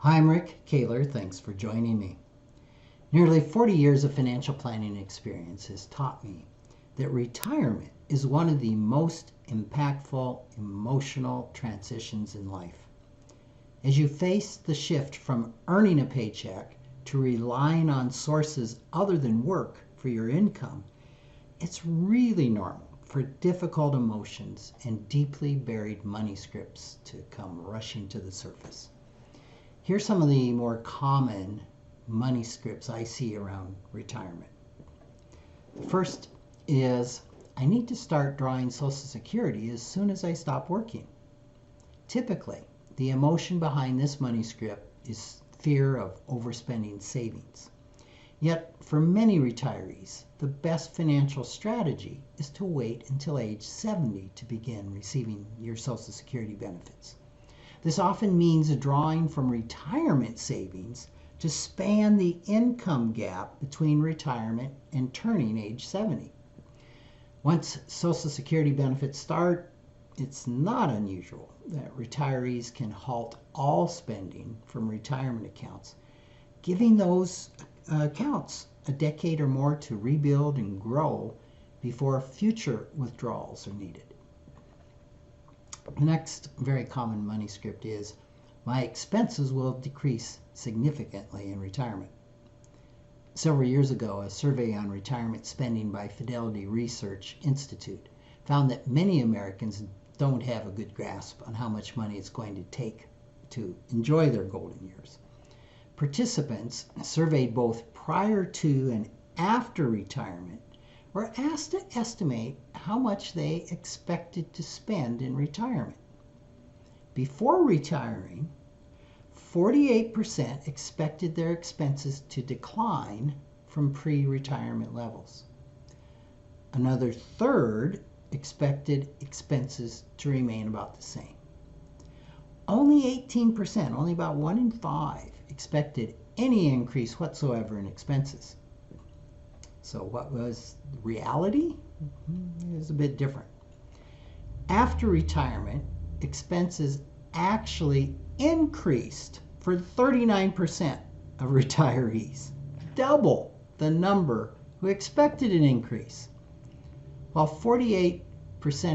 Hi, I'm Rick Kahler. Thanks for joining me. Nearly 40 years of financial planning experience has taught me that retirement is one of the most impactful emotional transitions in life. As you face the shift from earning a paycheck to relying on sources other than work for your income, it's really normal for difficult emotions and deeply buried money scripts to come rushing to the surface. Here's some of the more common money scripts I see around retirement. The first is, I need to start drawing Social Security as soon as I stop working. Typically, the emotion behind this money script is fear of overspending savings. Yet, for many retirees, the best financial strategy is to wait until age 70 to begin receiving your Social Security benefits. This often means drawing from retirement savings to span the income gap between retirement and turning age 70. Once Social Security benefits start, it's not unusual that retirees can halt all spending from retirement accounts, giving those accounts a decade or more to rebuild and grow before future withdrawals are needed. The next very common money script is, my expenses will decrease significantly in retirement. Several years ago, a survey on retirement spending by Fidelity Research Institute found that many Americans don't have a good grasp on how much money it's going to take to enjoy their golden years. Participants surveyed both prior to and after retirement were asked to estimate how much they expected to spend in retirement. Before retiring, 48% expected their expenses to decline from pre-retirement levels. Another third expected expenses to remain about the same. Only 18%, only about 1 in 5, expected any increase whatsoever in expenses. So what was reality? It was a bit different. After retirement, expenses actually increased for 39% of retirees, double the number who expected an increase. While 48%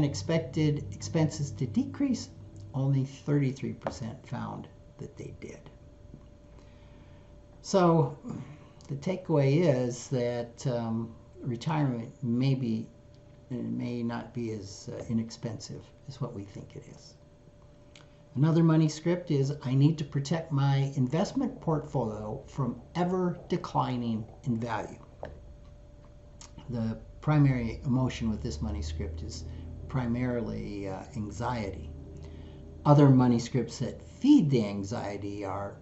expected expenses to decrease, only 33% found that they did. So the takeaway is that retirement may not be as inexpensive as what we think it is. Another money script is, I need to protect my investment portfolio from ever declining in value. The primary emotion with this money script is primarily anxiety. Other money scripts that feed the anxiety are,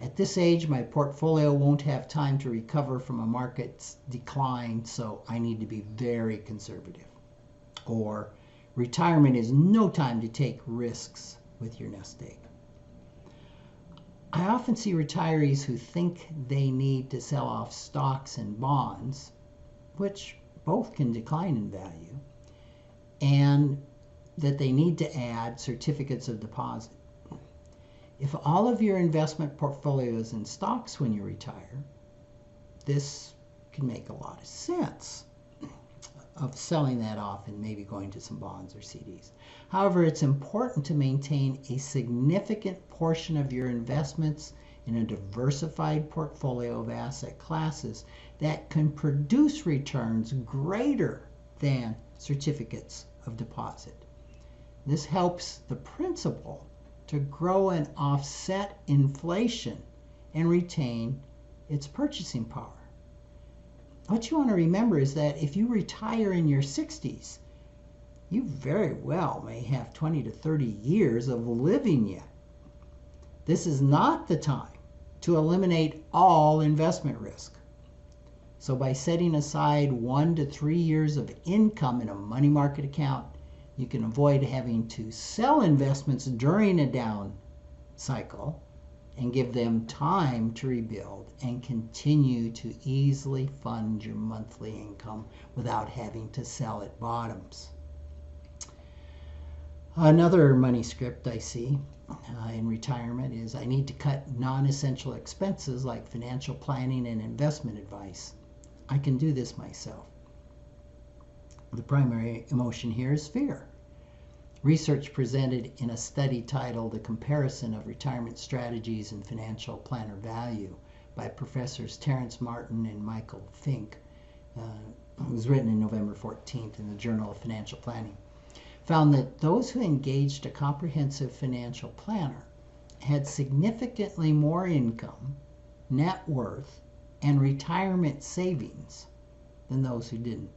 at this age, my portfolio won't have time to recover from a market's decline, so I need to be very conservative. Or, retirement is no time to take risks with your nest egg. I often see retirees who think they need to sell off stocks and bonds, which both can decline in value, and that they need to add certificates of deposit. If all of your investment portfolio is in stocks when you retire, this can make a lot of sense of selling that off and maybe going to some bonds or CDs. However, it's important to maintain a significant portion of your investments in a diversified portfolio of asset classes that can produce returns greater than certificates of deposit. This helps the principal to grow and offset inflation and retain its purchasing power. What you want to remember is that if you retire in your 60s, you very well may have 20 to 30 years of living yet. This is not the time to eliminate all investment risk. So by setting aside 1 to 3 years of income in a money market account, you can avoid having to sell investments during a down cycle and give them time to rebuild and continue to easily fund your monthly income without having to sell at bottoms. Another money script I see in retirement is I need to cut non-essential expenses like financial planning and investment advice. I can do this myself. The primary emotion here is fear. Research presented in a study titled A Comparison of Retirement Strategies and Financial Planner Value by Professors Terrence Martin and Michael Fink, it was written in November 14th in the Journal of Financial Planning, found that those who engaged a comprehensive financial planner had significantly more income, net worth, and retirement savings than those who didn't.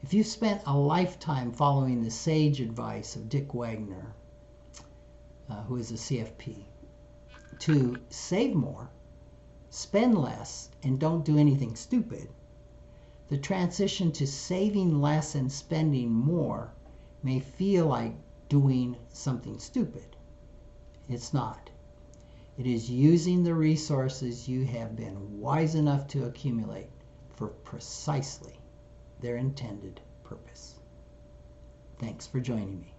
If you've spent a lifetime following the sage advice of Dick Wagner, who is a CFP, to save more, spend less, and don't do anything stupid, the transition to saving less and spending more may feel like doing something stupid. It's not. It is using the resources you have been wise enough to accumulate for precisely their intended purpose. Thanks for joining me.